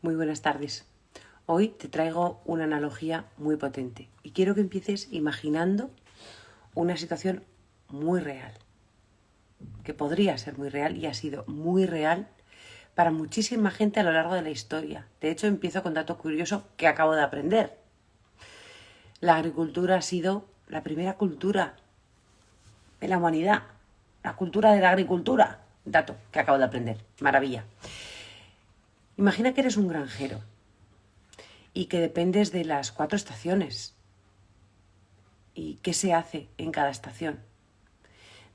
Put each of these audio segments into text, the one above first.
Muy buenas tardes. Hoy te traigo una analogía muy potente y quiero que empieces imaginando una situación muy real, que podría ser muy real y ha sido muy real para muchísima gente a lo largo de la historia. De hecho, empiezo con un dato curioso que acabo de aprender. La agricultura ha sido la primera cultura de la humanidad, la cultura de la agricultura. Dato que acabo de aprender. Maravilla. Imagina que eres un granjero y que dependes de las 4 estaciones. ¿Y qué se hace en cada estación?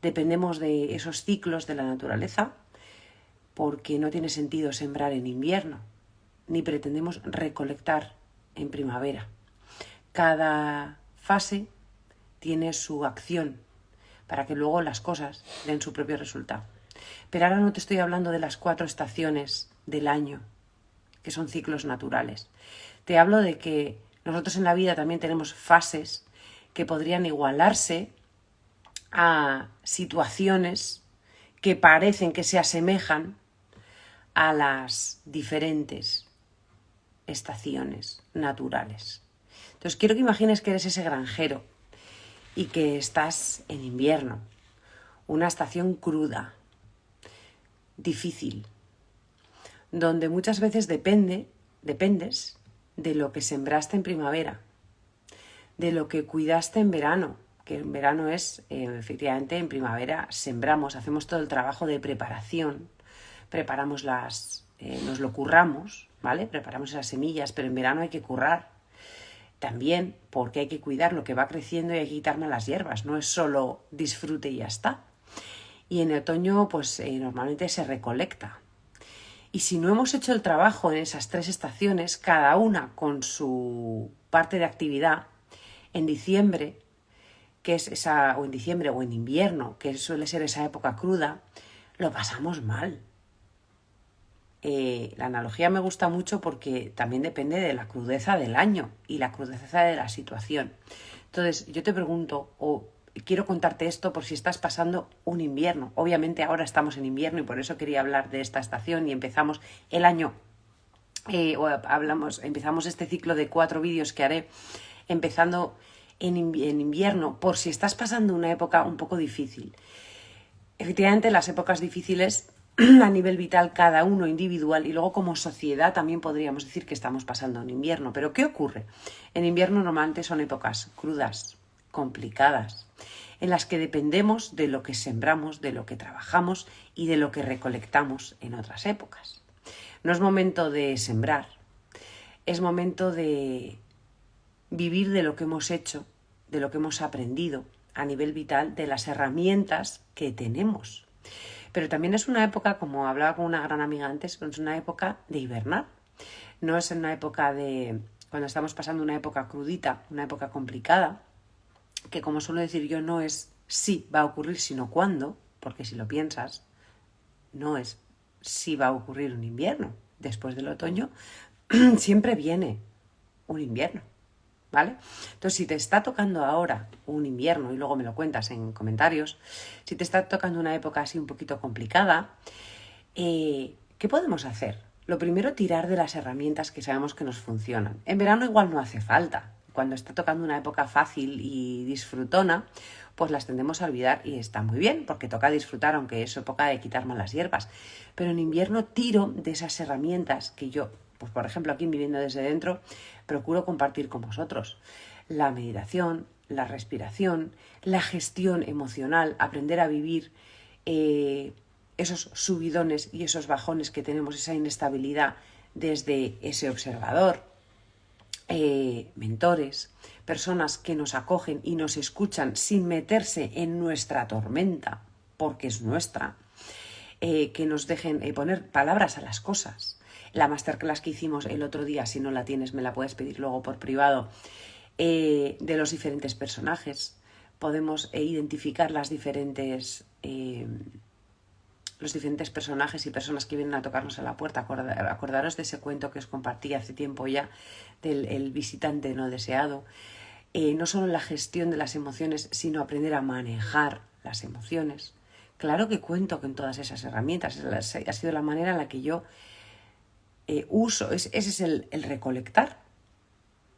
Dependemos de esos ciclos de la naturaleza porque no tiene sentido sembrar en invierno, ni pretendemos recolectar en primavera. Cada fase tiene su acción para que luego las cosas den su propio resultado. Pero ahora no te estoy hablando de las 4 estaciones del año, que son ciclos naturales. Te hablo de que nosotros en la vida también tenemos fases que podrían igualarse a situaciones que parecen que se asemejan a las diferentes estaciones naturales. Entonces quiero que imagines que eres ese granjero y que estás en invierno, una estación cruda, difícil, donde muchas veces dependes de lo que sembraste en primavera, de lo que cuidaste en verano, que en verano es, efectivamente, en primavera sembramos, hacemos todo el trabajo de preparación, preparamos nos lo curramos, ¿vale? Preparamos esas semillas, pero en verano hay que currar también porque hay que cuidar lo que va creciendo y hay que quitar malas hierbas, no es solo disfrute y ya está. Y en otoño, pues normalmente se recolecta. Y si no hemos hecho el trabajo en esas 3 estaciones, cada una con su parte de actividad, en diciembre, que es esa, o en diciembre o en invierno, que suele ser esa época cruda, lo pasamos mal. La analogía me gusta mucho porque también depende de la crudeza del año y la crudeza de la situación. Entonces, yo te pregunto, o quiero contarte esto por si estás pasando un invierno. Obviamente ahora estamos en invierno y por eso quería hablar de esta estación y empezamos el año, empezamos este ciclo de 4 vídeos que haré empezando en invierno, por si estás pasando una época un poco difícil. Efectivamente, las épocas difíciles a nivel vital, cada uno individual, y luego como sociedad también podríamos decir que estamos pasando un invierno. Pero ¿qué ocurre? En invierno normalmente son épocas crudas, complicadas, en las que dependemos de lo que sembramos, de lo que trabajamos y de lo que recolectamos en otras épocas. No es momento de sembrar, es momento de vivir de lo que hemos hecho, de lo que hemos aprendido a nivel vital, de las herramientas que tenemos. Pero también es una época, como hablaba con una gran amiga antes, es una época de hibernar. No es una época de, cuando estamos pasando una época crudita, una época complicada, que como suelo decir yo, no es si va a ocurrir, sino cuándo, porque si lo piensas, no es si va a ocurrir un invierno. Después del otoño siempre viene un invierno, ¿vale? Entonces, si te está tocando ahora un invierno, y luego me lo cuentas en comentarios, si te está tocando una época así un poquito complicada, ¿qué podemos hacer? Lo primero, tirar de las herramientas que sabemos que nos funcionan. En verano igual no hace falta. Cuando está tocando una época fácil y disfrutona, pues las tendemos a olvidar y está muy bien, porque toca disfrutar, aunque es época de quitar malas hierbas. Pero en invierno tiro de esas herramientas que yo, pues por ejemplo aquí Viviendo desde dentro, procuro compartir con vosotros. La meditación, la respiración, la gestión emocional, aprender a vivir esos subidones y esos bajones que tenemos, esa inestabilidad desde ese observador, mentores, personas que nos acogen y nos escuchan sin meterse en nuestra tormenta, porque es nuestra, que nos dejen poner palabras a las cosas. La masterclass que hicimos el otro día, si no la tienes me la puedes pedir luego por privado, de los diferentes personajes. Podemos identificar los diferentes personajes y personas que vienen a tocarnos a la puerta. Acordaros de ese cuento que os compartí hace tiempo ya, del visitante no deseado. No solo la gestión de las emociones, sino aprender a manejar las emociones. Claro que cuento con todas esas herramientas. Ha sido la manera en la que yo ese es el recolectar.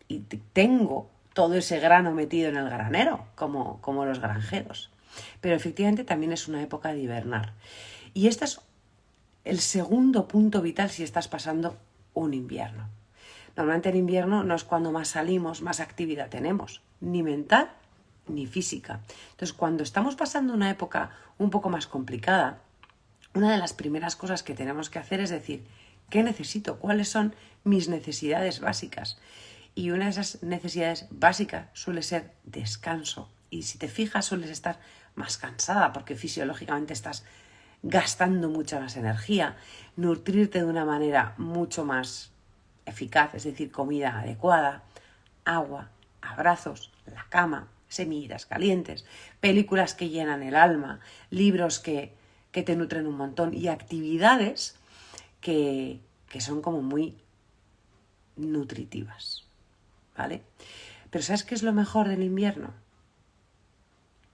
Y tengo todo ese grano metido en el granero, como los granjeros. Pero efectivamente también es una época de hibernar. Y este es el segundo punto vital si estás pasando un invierno. Normalmente en invierno no es cuando más salimos, más actividad tenemos, ni mental ni física. Entonces, cuando estamos pasando una época un poco más complicada, una de las primeras cosas que tenemos que hacer es decir, ¿qué necesito? ¿Cuáles son mis necesidades básicas? Y una de esas necesidades básicas suele ser descanso. Y si te fijas, sueles estar más cansada porque fisiológicamente estás gastando mucha más energía, nutrirte de una manera mucho más eficaz, es decir, comida adecuada, agua, abrazos, la cama, semillas calientes, películas que llenan el alma, libros que te nutren un montón y actividades que son como muy nutritivas, ¿vale? Pero ¿sabes qué es lo mejor del invierno?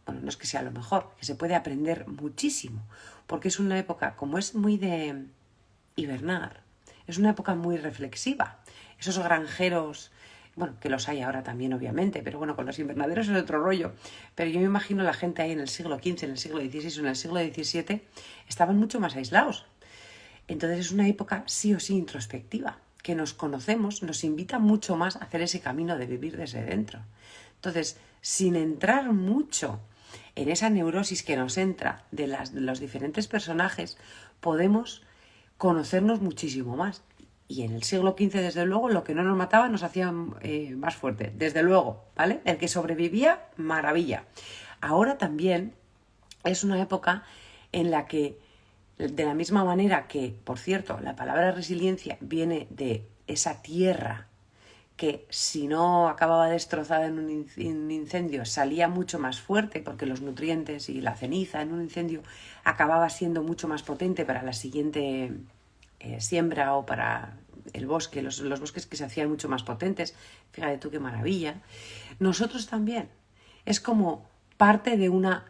Bueno, no es que sea lo mejor, que se puede aprender muchísimo, porque es una época, como es muy de hibernar, es una época muy reflexiva. Esos granjeros, bueno, que los hay ahora también obviamente, pero bueno, con los invernaderos es otro rollo, pero yo me imagino la gente ahí en el siglo XV, en el siglo XVI o en el siglo XVII, estaban mucho más aislados. Entonces es una época sí o sí introspectiva, que nos conocemos, nos invita mucho más a hacer ese camino de vivir desde dentro. Entonces, sin entrar mucho en esa neurosis que nos entra de los diferentes personajes, podemos conocernos muchísimo más. Y en el siglo XV, desde luego, lo que no nos mataba nos hacía más fuerte, desde luego, ¿vale? El que sobrevivía, maravilla. Ahora también es una época en la que, de la misma manera que, por cierto, la palabra resiliencia viene de esa tierra que si no acababa destrozada en un incendio salía mucho más fuerte porque los nutrientes y la ceniza en un incendio acababa siendo mucho más potente para la siguiente siembra o para el bosque, los bosques que se hacían mucho más potentes. Fíjate tú qué maravilla. Nosotros también. Es como parte de una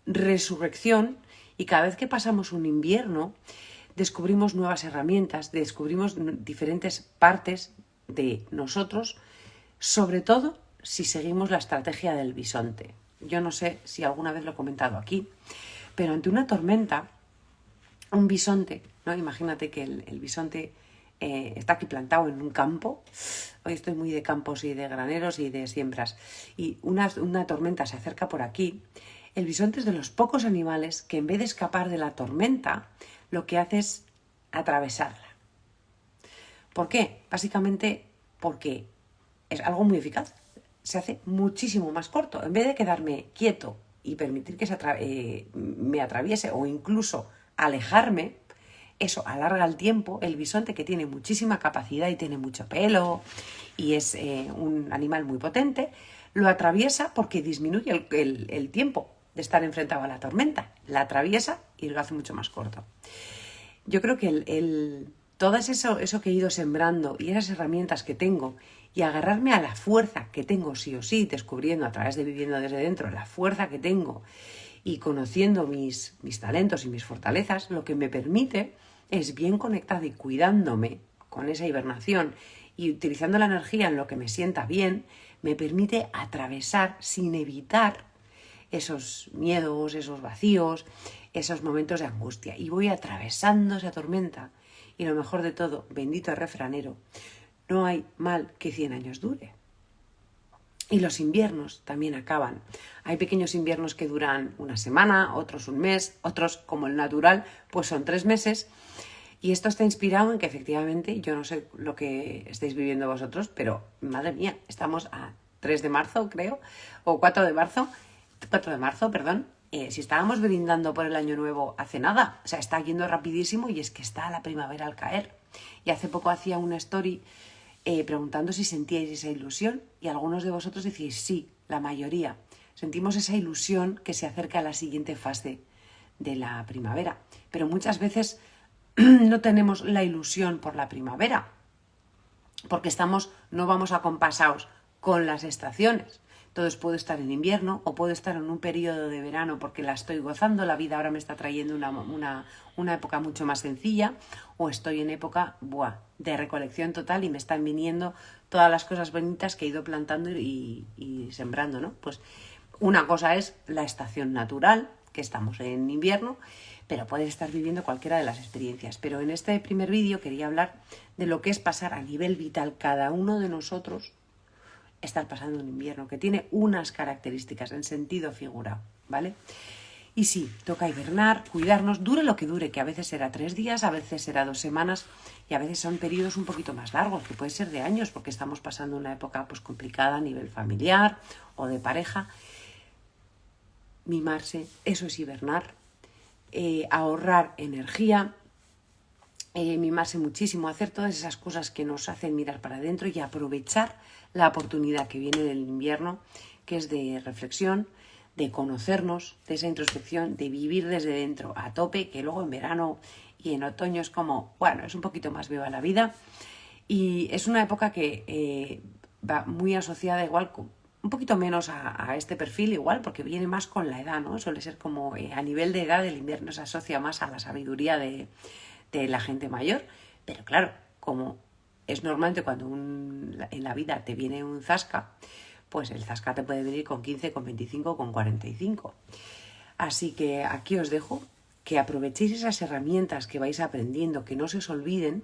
resurrección y cada vez que pasamos un invierno descubrimos nuevas herramientas, descubrimos diferentes partes de nosotros, sobre todo si seguimos la estrategia del bisonte. Yo no sé si alguna vez lo he comentado aquí, pero ante una tormenta, un bisonte, ¿no? Imagínate que el bisonte está aquí plantado en un campo. Hoy estoy muy de campos y de graneros y de siembras. Y una tormenta se acerca por aquí. El bisonte es de los pocos animales que en vez de escapar de la tormenta, lo que hace es atravesarla. ¿Por qué? Básicamente porque es algo muy eficaz. Se hace muchísimo más corto. En vez de quedarme quieto y permitir que me atraviese o incluso alejarme, eso alarga el tiempo. El bisonte, que tiene muchísima capacidad y tiene mucho pelo y es un animal muy potente, lo atraviesa porque disminuye el tiempo de estar enfrentado a la tormenta. La atraviesa y lo hace mucho más corto. Yo creo que todo eso que he ido sembrando y esas herramientas que tengo y agarrarme a la fuerza que tengo sí o sí, descubriendo a través de Viviendo desde Dentro la fuerza que tengo y conociendo mis talentos y mis fortalezas, lo que me permite es, bien conectada y cuidándome con esa hibernación y utilizando la energía en lo que me sienta bien, me permite atravesar sin evitar esos miedos, esos vacíos, esos momentos de angustia. Y voy atravesando esa tormenta. Y lo mejor de todo, bendito el refranero, no hay mal que 100 años dure. Y los inviernos también acaban. Hay pequeños inviernos que duran una semana, otros un mes, otros, como el natural, pues son 3 meses. Y esto está inspirado en que efectivamente, yo no sé lo que estáis viviendo vosotros, pero madre mía, estamos a 3 de marzo, creo, o 4 de marzo, perdón. Si estábamos brindando por el año nuevo hace nada, o sea, está yendo rapidísimo y es que está la primavera al caer. Y hace poco hacía una story preguntando si sentíais esa ilusión y algunos de vosotros decís sí, la mayoría. Sentimos esa ilusión que se acerca a la siguiente fase de la primavera. Pero muchas veces no tenemos la ilusión por la primavera porque no vamos acompasados con las estaciones. Entonces puedo estar en invierno o puedo estar en un periodo de verano porque la estoy gozando, la vida ahora me está trayendo una época mucho más sencilla, o estoy en época de recolección total y me están viniendo todas las cosas bonitas que he ido plantando y sembrando, ¿no? Pues una cosa es la estación natural, que estamos en invierno, pero puedes estar viviendo cualquiera de las experiencias. Pero en este primer vídeo quería hablar de lo que es pasar a nivel vital cada uno de nosotros, estar pasando un invierno, que tiene unas características en sentido figurado, ¿vale? Y sí, toca hibernar, cuidarnos, dure lo que dure, que a veces será 3 días, a veces será 2 semanas y a veces son periodos un poquito más largos, que puede ser de años, porque estamos pasando una época pues complicada a nivel familiar o de pareja. Mimarse, eso es hibernar, ahorrar energía, mimarse muchísimo, hacer todas esas cosas que nos hacen mirar para adentro y aprovechar la oportunidad que viene del invierno, que es de reflexión, de conocernos, de esa introspección, de vivir desde dentro a tope, que luego en verano y en otoño es como, bueno, es un poquito más viva la vida y es una época que va muy asociada igual con un poquito menos a este perfil igual, porque viene más con la edad, ¿no? Suele ser como a nivel de edad el invierno se asocia más a la sabiduría de la gente mayor, pero claro, como es normalmente cuando en la vida te viene un zasca, pues el zasca te puede venir con 15, con 25, con 45. Así que aquí os dejo que aprovechéis esas herramientas que vais aprendiendo, que no se os olviden,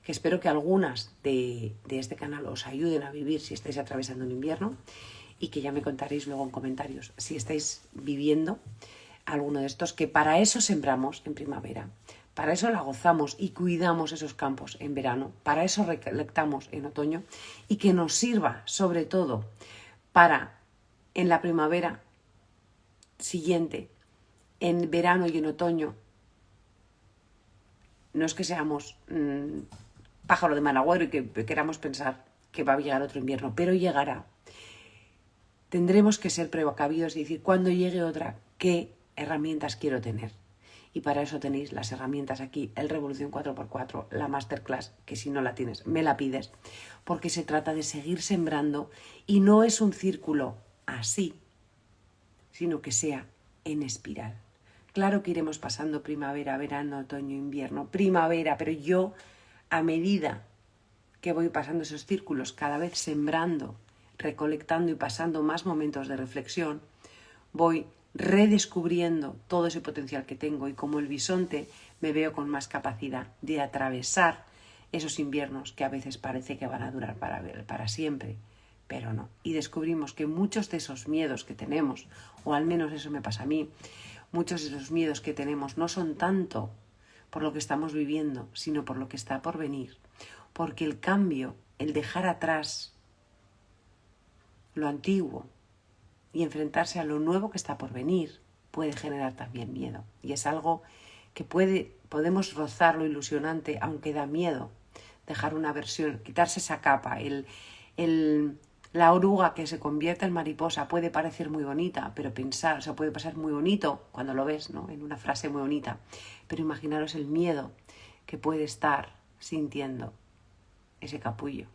que espero que algunas de este canal os ayuden a vivir si estáis atravesando un invierno y que ya me contaréis luego en comentarios si estáis viviendo alguno de estos, que para eso sembramos en primavera, para eso la gozamos y cuidamos esos campos en verano, para eso recolectamos en otoño y que nos sirva sobre todo para en la primavera siguiente, en verano y en otoño, no es que seamos pájaro de mal agüero y que queramos pensar que va a llegar otro invierno, pero llegará. Tendremos que ser precavidos y decir, cuando llegue otra, ¿qué herramientas quiero tener? Y para eso tenéis las herramientas aquí, el Revolución 4x4, la Masterclass, que si no la tienes, me la pides, porque se trata de seguir sembrando y no es un círculo así, sino que sea en espiral. Claro que iremos pasando primavera, verano, otoño, invierno, primavera, pero yo, a medida que voy pasando esos círculos, cada vez sembrando, recolectando y pasando más momentos de reflexión, voy redescubriendo todo ese potencial que tengo y como el bisonte me veo con más capacidad de atravesar esos inviernos que a veces parece que van a durar para siempre, pero no. Y descubrimos que muchos de esos miedos que tenemos, o al menos eso me pasa a mí, muchos de esos miedos que tenemos no son tanto por lo que estamos viviendo, sino por lo que está por venir. Porque el cambio, el dejar atrás lo antiguo y enfrentarse a lo nuevo que está por venir, puede generar también miedo. Y es algo que podemos rozar lo ilusionante, aunque da miedo. Dejar una versión, quitarse esa capa, la oruga que se convierte en mariposa puede parecer muy bonita, pero puede pasar muy bonito cuando lo ves, ¿no? En una frase muy bonita. Pero imaginaros el miedo que puede estar sintiendo ese capullo,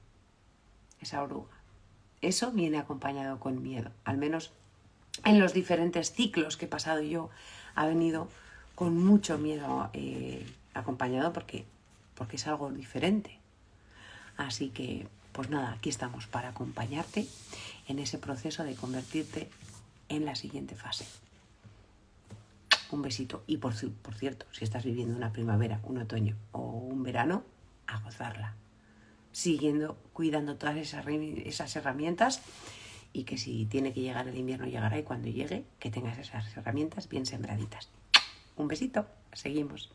esa oruga. Eso viene acompañado con miedo, al menos en los diferentes ciclos que he pasado yo, ha venido con mucho miedo acompañado porque es algo diferente. Así que, pues nada, aquí estamos para acompañarte en ese proceso de convertirte en la siguiente fase. Un besito. Y por cierto, si estás viviendo una primavera, un otoño o un verano, a gozarla. Siguiendo, cuidando todas esas herramientas y que si tiene que llegar el invierno llegará y cuando llegue que tengas esas herramientas bien sembraditas. Un besito, seguimos.